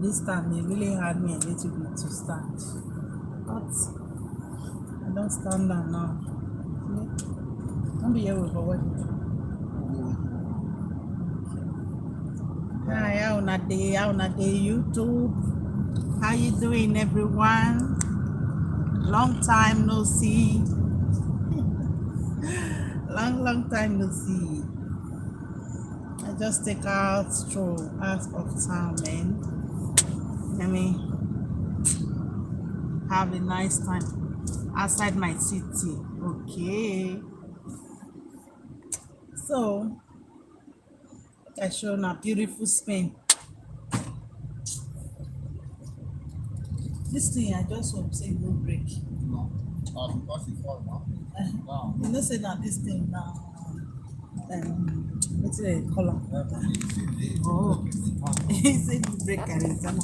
This time they really had me a little bit to stand. But I don't stand down now. Don't be here with what. Hi, how na day, YouTube? How you doing, everyone? Long time no see. Long time no see. I just take out stroll out of town, man. Let me have a nice time outside my city. Okay. So I show na beautiful Spain. This thing I just hope say no break. No. Because it fall now. Now. You know say that this thing now what's the color? Oh, he said you break Arizona.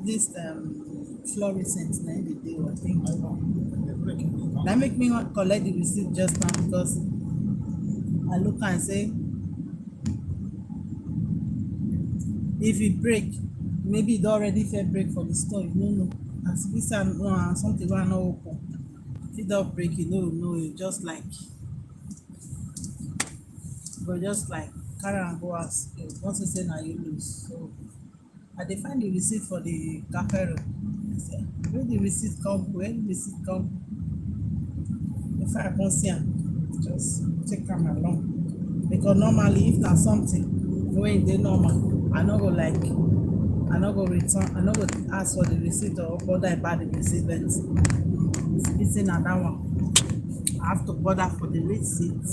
This fluorescent na the day I think. That make me want collect the receipt just now because I look and say if it break, maybe it already fair break for the store. You don't know. As this and something wey I no open. If it don't break, you know, you just like carry am go house. Once you say na you lose. So I dey find the receipt for the Capero. I say, where the receipt come? Where the receipt come? If I come see am, just take am along. Because normally if na something wey e dey normal, I no go return, I no go ask for the receipt or bother about the receipt, but it's in that one. I have to bother for the receipt.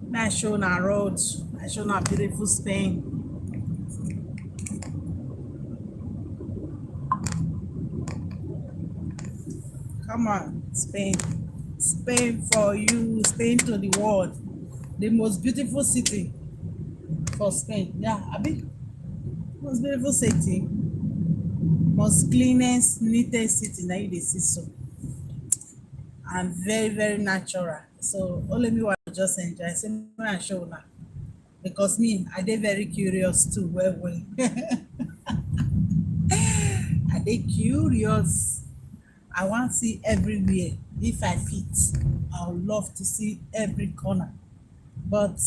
May I show na road, I show na beautiful Spain. Come on, Spain. Spain for you, Spain to the world. The most beautiful city for Spain. Yeah, abi? Most beautiful city. Most cleanest, neatest city na you dey see so. And very, very natural. So only me want to just enjoy. Say me I show una. Because me, I dey very curious too. Well. I dey curious. I want to see everywhere. If I fit, I would love to see every corner. But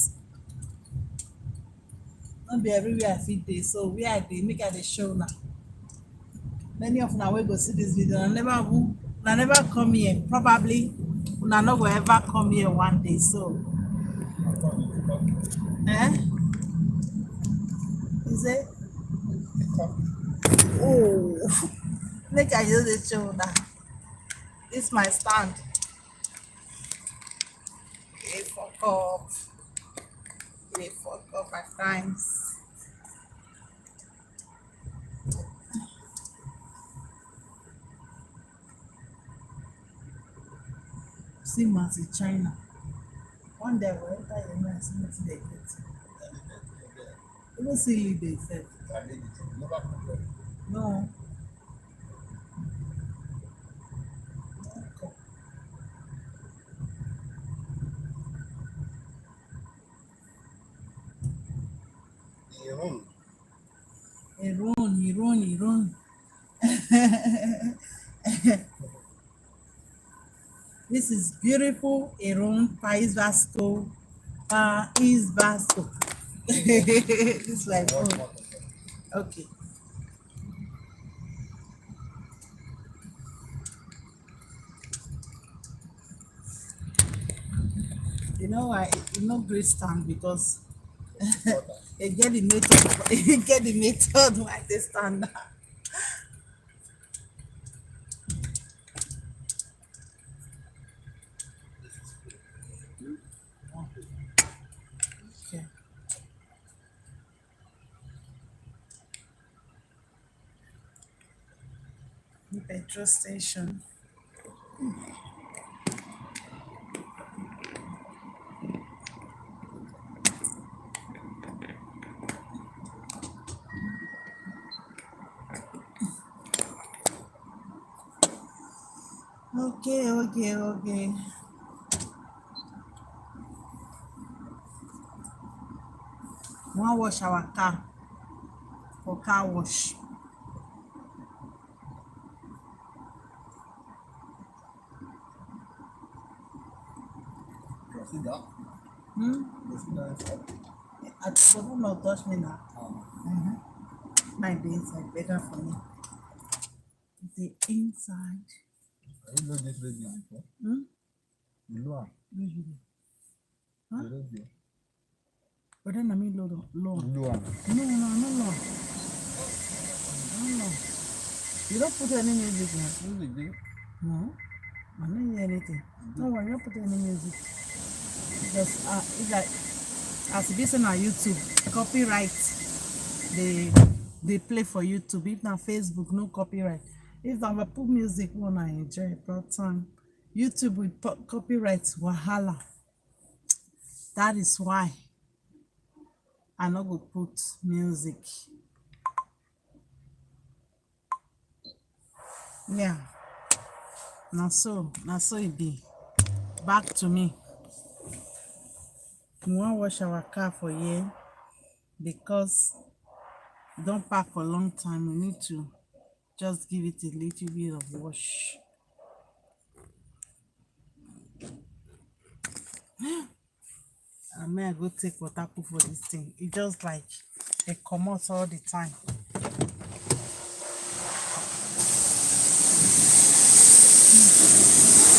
not be everywhere I fit dey. So where I dey, make I dey show now. Many of una wey go see this video, una never come here. Probably una no go ever come here one day. So is it? Oh, make I use the show now. This my stand. They fuck up. They fuck up at times. See Mazi China. One day I will enter your mind, see what they get. You don't see it they said. No. Iran. This is beautiful Iran, País Vasco. This is my phone. Okay. You know why? You know great stand because you get the method. You get the method why they stand now. Okay. The petrol station. Okay. We wan wash our car. for car wash. You see that? Hmm? You see that inside? I don't know, touch me now. Um, Might be inside better for me. The inside. have you know this radio before? Hmm? You know her? Usually. Huh? The radio. But then I mean low. You know her? No, no. You don't put any music now. Music, dude. No. I don't hear anything. No, I don't put any music. Because it's like as it is on YouTube, copyright they play for YouTube. If na Facebook, no copyright. If I put music, one I enjoy, but YouTube with copyright wahala. That is why I no go put music. Yeah, na so e be. Back to me. We wan wash our car for here because e don park for long time. We need to just give it a little bit of wash. And may I go take water put for this thing. E just like dey comot all the time.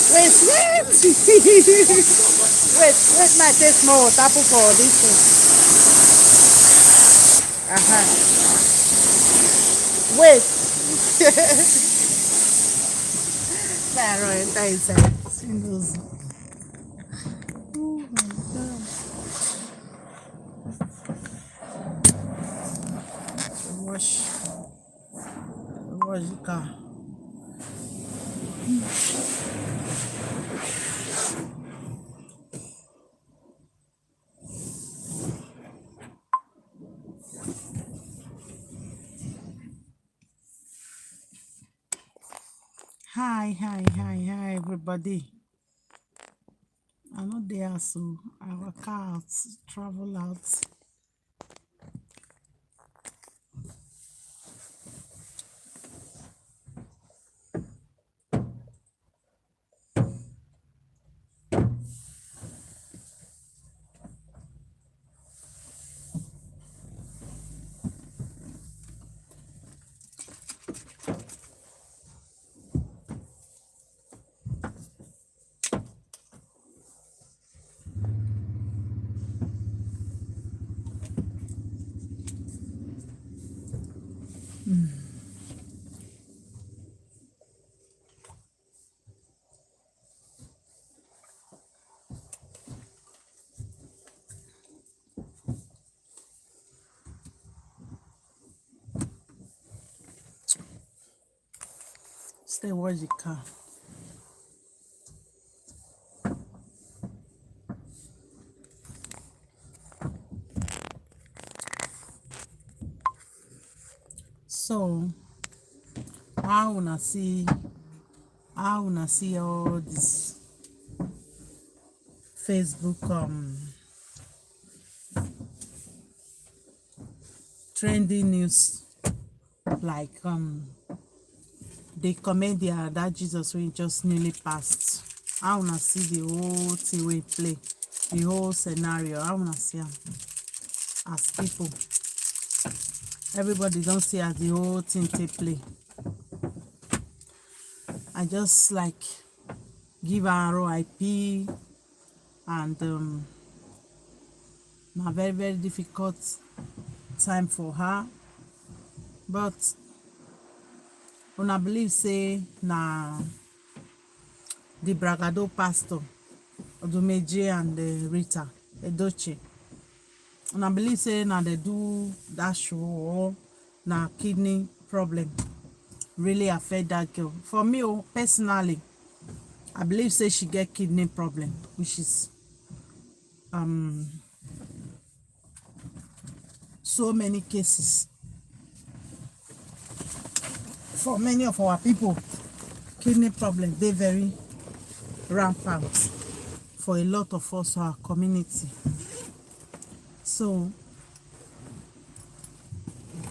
Wait, wait, may I take small water put for this thing. Wait. May I run enter inside. See those. Oh my God. Wash the car. Hi, everybody. I know they are so I work out, travel out. Stay wash the car. So how una see all this Facebook trending news like the comedian that Jesus wey just newly passed. How una see the whole thing wey play, the whole scenario? How una see am as people? Everybody don see as the whole thing take play. I just like give her RIP and na very very difficult time for her, but una believe say na the Bragado pastor Odumeje and Rita Edochie, una believe say na they do that show or na kidney problem really affect that girl. For me personally, I believe say she get kidney problem, which is so many cases for many of our people. Kidney problem dey very rampant for a lot of us, our community. So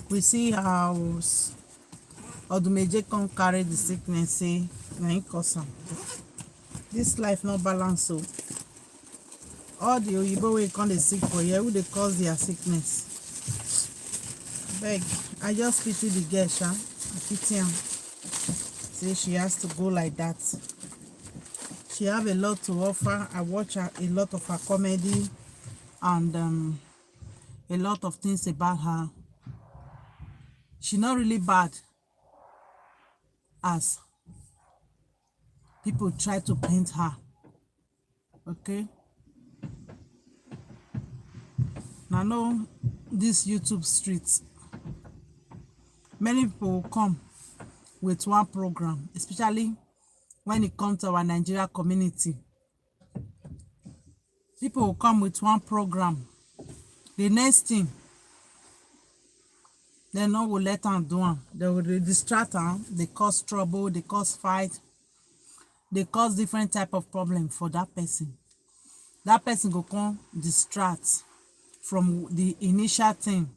we see how odumeje come carry the sickness say na him cause am. This life no balance o. All the oyibo wey come dey sick for here, who dey cause their sickness? Beg, I just pity the girl sha. I pity am. Say she has to go like that. She have a lot to offer. I watch a lot of her comedy and a lot of things about her. She not really bad as people try to paint her. Okay? Now know this YouTube streets. Many people come with one program, especially when it comes to our Nigeria community. People will come with one program. The next thing, they no will let them do am. They will distract them. They cause trouble. They cause fight. They cause different type of problem for that person. That person go come distract from the initial thing.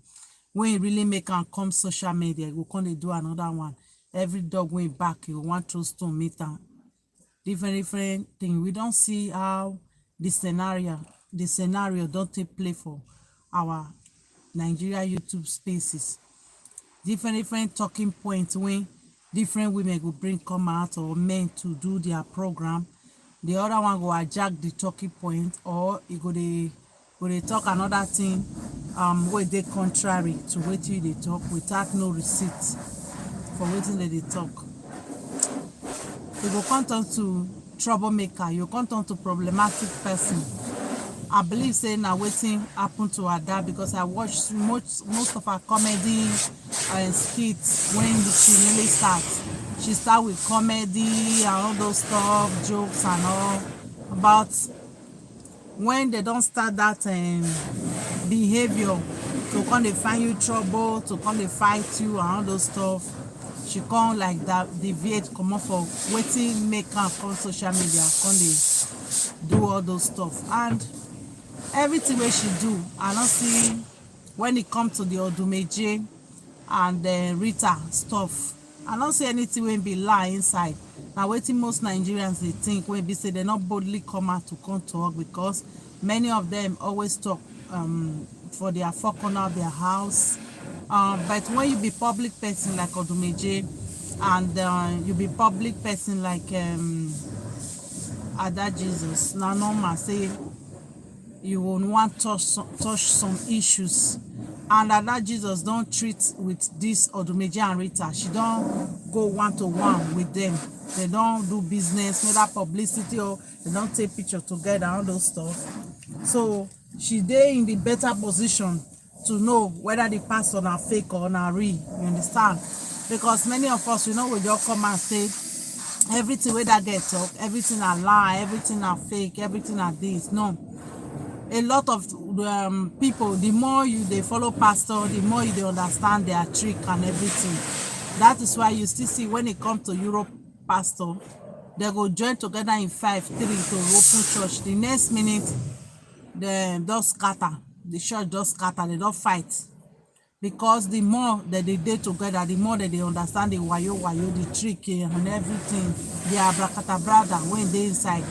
When you really make am come social media, you go come dey do another one. Every dog going back, you want throw stone meet am. Different thing. We don't see how the scenario don't take play for our Nigeria YouTube spaces. Different talking points when different women go bring come out or men to do their program. The other one go hijack the talking point, or you go dey talk another thing wey dey contrary to wetin they talk without no receipt for wetin they talk. You go come turn to troublemaker, you come turn to problematic person. I believe say na wetin happen to Ada, because I watched most of her comedy and skits when she really start. She start with comedy and all those stuff, jokes and all. But when they don't start that behavior to come dey find you trouble, to come dey fight you and all those stuff, she come like that deviate comot for wetin make am come social media, come dey do all those stuff. And everything wey she do, I don't see when it comes to the odumeje and Rita stuff, I don't see anything wey be lie inside. Now wetin most Nigerians they think when be say they not boldly come out to come talk, because many of them always talk for their four corner of their house. But when you be public person like odumeje and you be public person like Ada Jesus, now normal say you will want touch some issues, and Ada Jesus don't treat with this odumeje and Rita. She don't go one-to-one with them. They don't do business, whether publicity, or they don't take picture together, all those stuff. So she dey in the better position to know whether the person are fake or not real. You understand? Because many of us, we just come and say everything where that get talk, everything are lie, everything are fake, everything are this. No. A lot of people, the more they follow pastor, the more they understand their trick and everything. That is why you still see when it comes to Europe pastor, they go join together in 5-3 to open church. The next minute, they just scatter. The church just scatter. They don't fight. Because the more that they dey together, the more that they understand the wayo, the trick and everything, the abracadabra when they inside.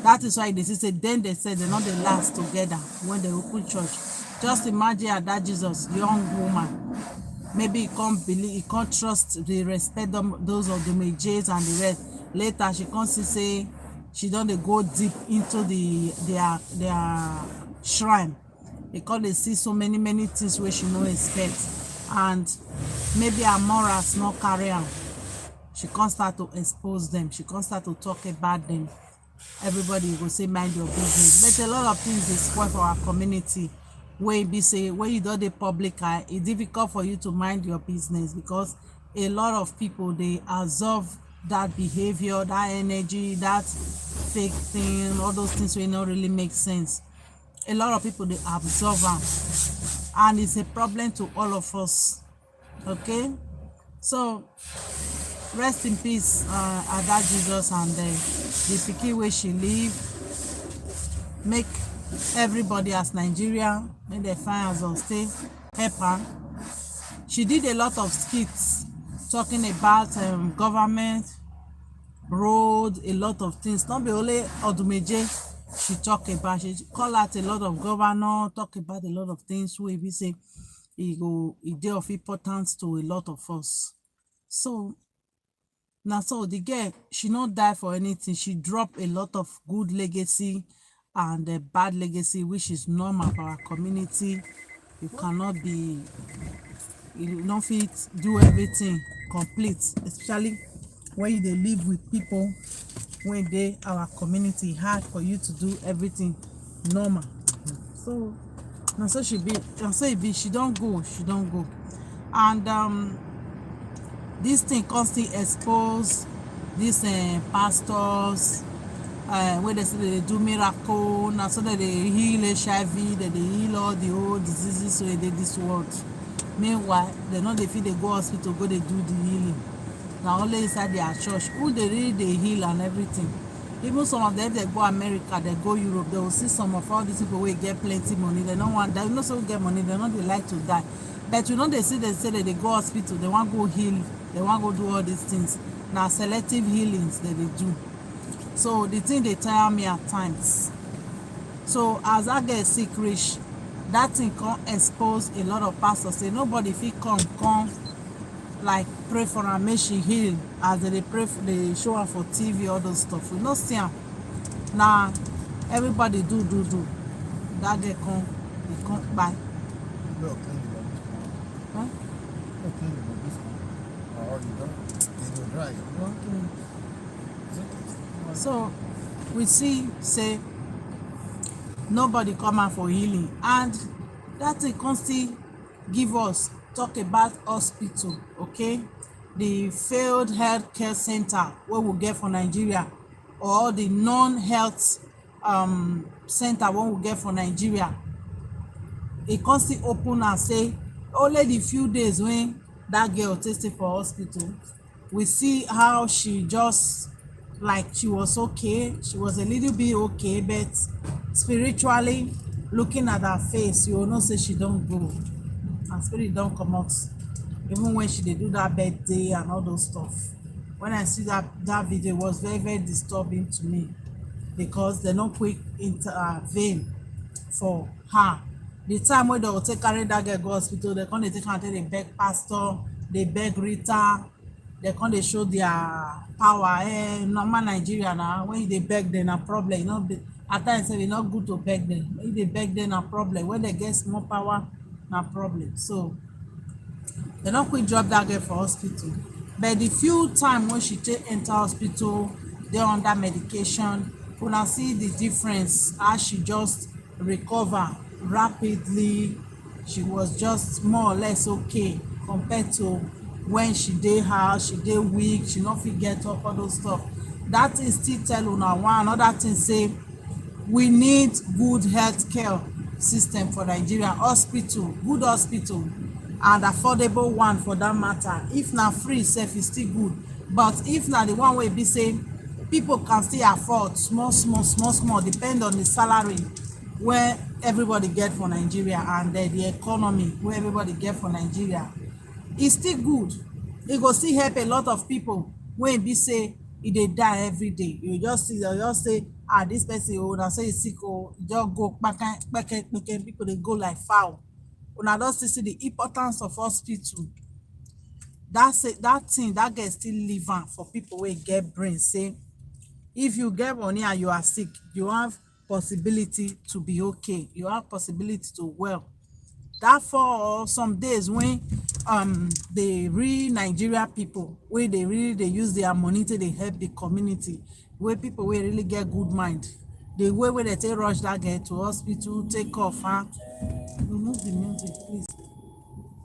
That is why they say, then they said they're not the last together when they open church. Just imagine that Jesus, young woman, maybe he can't believe, he can't trust, they respect them, those of the mages and the rest. Later, she can't say she don't go deep into their shrine, because they see so many things where she no expect, and maybe her morals not carry on. She can't start to expose them. She can't start to talk about them. Everybody will say mind your business. But a lot of things is spoil for our community. Where be say when you do the public eye, it's difficult for you to mind your business, because a lot of people they absorb that behavior, that energy, that fake thing, all those things will not really make sense. A lot of people they absorb them, and it's a problem to all of us. Okay, so rest in peace, Ada Jesus, and the pikin where she live. Make everybody as Nigeria, make they find as well stay help her. She did a lot of skits talking about government, road, a lot of things. Not be only Odumeje she talk about. She call out a lot of governor, talk about a lot of things wey be say e dey of importance to a lot of us. So na so the girl, she no die for anything. She drop a lot of good legacy and bad legacy, which is normal for our community. You cannot be, you no fit do everything complete, especially when you dey live with people wey dey our community. Hard for you to do everything normal. So na so she be, na so e be. She don go, and this thing come still expose these pastors wey dey say they dey do miracle. Na so dem dey heal HIV, dem dey heal all the old diseases wey dey this world. Meanwhile, dem no dey fit dey go hospital go dey do the healing. Na only inside their church who dey really dey heal and everything. Even some of them, they go America, they go Europe, they will see some of all these people wey get plenty money. They no want die. You know, so get money, they no dey like to die. But you know, they see they say that they go hospital, they want go heal, they want go do all these things. Now selective healings that they do. So the thing they tire me at times. So as I get sick reach, that thing can expose a lot of pastors. Say nobody fit come like pray for her, make she heal, as they pray for, they show her for TV, all those stuff. We not see her. Now everybody do. That girl come by. Look, clean the rubbish. Huh? Look, clean the rubbish. Or you don't. They go dry. Okay. It's okay. So we see say nobody come out for healing, and that thing can still give us talk about hospital, okay? The failed healthcare center wey we get for Nigeria, or the non-health center wey we get for Nigeria. E come still open and say only the few days when that girl take stay for hospital, we see how she just like she was okay, she was a little bit okay, but spiritually looking at her face, you will know say she don go, her spirit don comot. Even when she dey do that birthday and all those stuff, when I see that video, it was very disturbing to me, because they no quick intervene for her. The time wey they go take carry that girl go hospital, they come dey take am take dey beg pastor, dey beg Rita, they come dey show their power. Normal Nigeria na, when you dey beg them na problem. You know, at times say e not good to beg them. When you dey beg them na problem. When they get small power na problem. So they no quick drop that girl for hospital. But the few time when she take enter hospital, dey under medication, una see the difference, how she just recover rapidly. She was just more or less okay compared to when she dey house, she dey weak, she no fit get up, all those stuff. That thing still tell una one another thing, say we need good healthcare system for Nigeria. Hospital, good hospital, and affordable one for that matter. If na free sef, e still good. But if na the one wey be say people can still afford small, depend on the salary wey everybody get for Nigeria, and the economy wey everybody get for Nigeria, e still good. E go still help a lot of people wey be say e dey die every day. You just see, they just say, this person, una say e sick, just go kpeke, people dey go like fowl. Una don still see the importance of hospital. That thing, that girl still live am for people wey get brain. Say if you get money and you are sick, you have possibility to be okay, you have possibility to well. That for some days when the real Nigeria people, wey they really dey use their money to dey help the community, wey people wey really get good mind, the way wey they take rush that girl to hospital, take off her. Remove the music, please.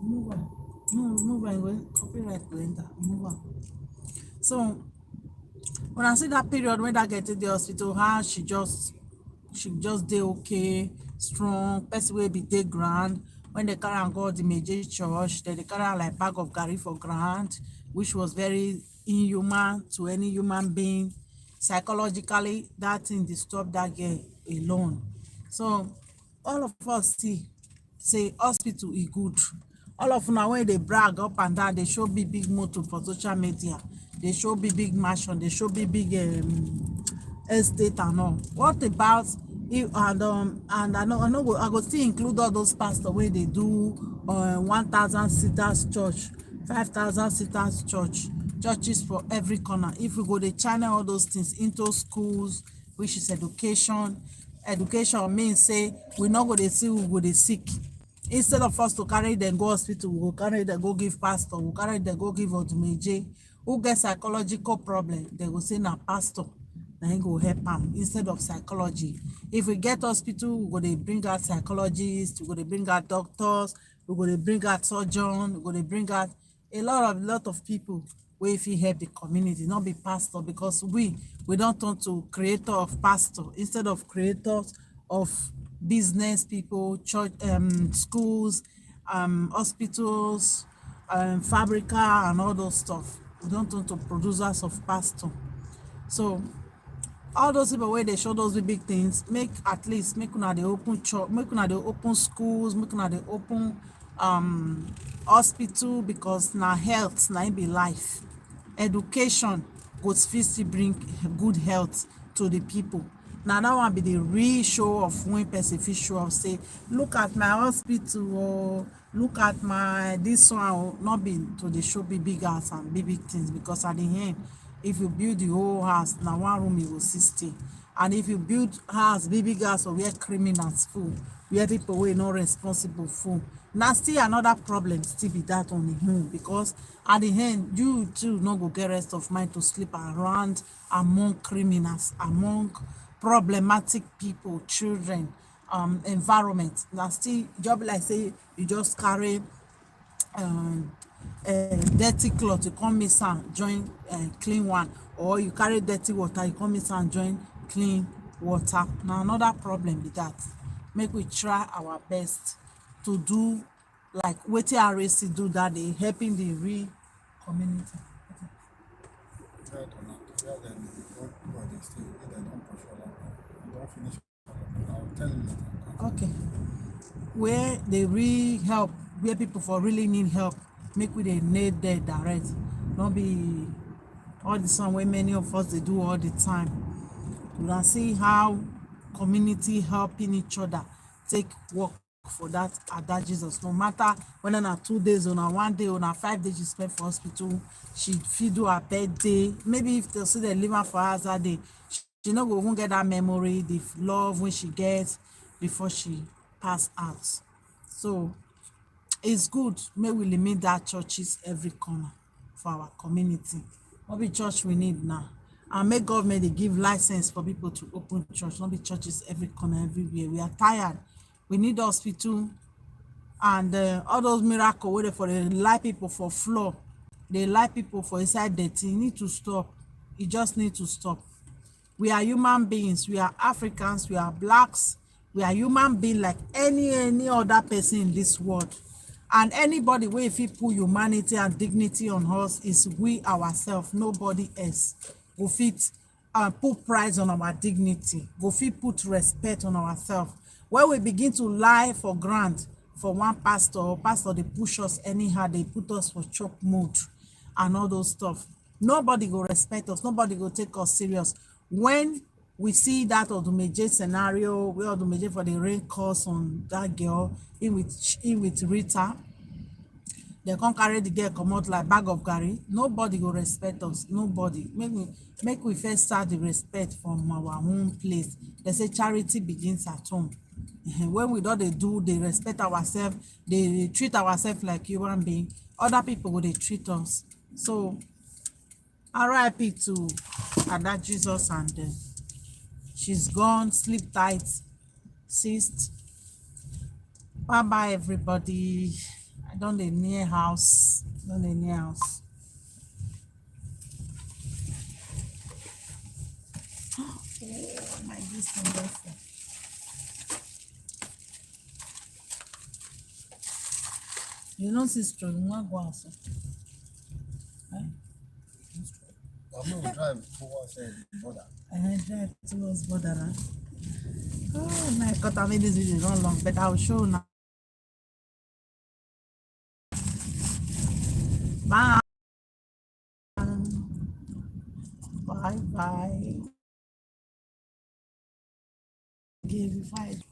Remove am. No, remove am. Copyright go enter. Remove am. So when I see that period when that girl to the hospital, how she just dey okay, strong, person wey be dey ground. When they carry am go the major church, they carry am like bag of garri for ground, which was very inhuman to any human being. Psychologically, that thing disturbed that girl alone. So all of us see say hospital is good, All of una when they brag up and down, they show big motor for social media, they show big mansion, they show big estate and all. What about if and I go still include all those pastors where they do 1,000 seaters church, 5,000 seaters church, churches for every corner. If we go, they channel all those things into schools, which is education. Education means say we not go dey see who go dey sick. Instead of us to carry them go hospital, we go carry them go give pastor, we carry them go give odumeje. Who get psychological problem, they go say na pastor na him go help am instead of psychology. If we get hospital, we go dey bring out psychologists, we go dey bring out doctors, we go dey bring out surgeon, we go dey bring out a lot of people wey fit help the community, not be pastor, because we don turn to creator of pastor instead of creators of business people, church, schools, hospitals, fabrica and all those stuff. We don turn to producers of pastor. So all those people wey dey show those big things, make una dey open church, make una dey open schools, make una dey open hospital, because na health na im be life. Education go fit still bring good health to the people. Na that one be the real show of when person fit show off, say look at my hospital oh, look at my this one oh, not be to dey show big house and big things, because at the end, if you build the whole house, na one room you go still stay. And if you build house, big house for where criminals full, where people wey no responsible full, na still another problem still be that on the own, because at the end, you too no go get rest of mind to sleep around among criminals, among problematic people, children, environment. Na still just be like say you just carry dirty cloth, you come mix am join clean one, or you carry dirty water, you come mix am join clean water. Na another problem be that. Make we try our best to do like wetin RAC do that day, helping the real community. Try to not tell them what they stay, if they don't push all of them. Don't finish all of them. I'll tell you later. Okay, where they really help, where people for really need help, make we dey need there direct, no be all the same way many of us dey do all the time. Una see how community helping each other take work for that at that Jesus. No matter whether na 2 days or na 1 day or na 5 days she spend for hospital, she fit do her birthday. Maybe if they say they leave her for house that day, she no go even get that memory, the love when she gets before she pass out. So it's good make we limit that churches every corner for our community. No be church we need now, and make government dey give license for people to open church, no be churches every corner everywhere. We are tired. We need hospital, and all those miracle wey dey for dey lie people for floor, dey lie people for inside dirty, e need to stop. E just need to stop. We are human beings, we are Africans, we are blacks, we are human being like any other person in this world. And anybody wey fit put humanity and dignity on us is we ourselves, nobody else. Go fit put price on our dignity, go fit put respect on ourselves. When we begin to lie for grant for one pastor, or pastor dey push us anyhow, dey put us for chop mode and all those stuff, nobody go respect us, nobody go take us serious. When we see that Odumeje scenario, where Odumeje for the rain curse on that girl, in with Rita, they come carry the girl comot like bag of garri, nobody go respect us, nobody. Make we first start the respect from our own place. They say charity begins at home. When we don dey do, dey respect ourselves, dey treat ourselves like human being, other people go dey treat us. So RIP to Ada Jesus, and she's gone. Sleep tight, sis. Bye bye everybody. I don dey near house. Don dey near house. Oh my goodness. You know, sister, you want go outside? I'm going to drive towards the border. Drive towards border now. Oh my God, I made this video not long, but I'll show now. Bye. Bye bye. Give you five.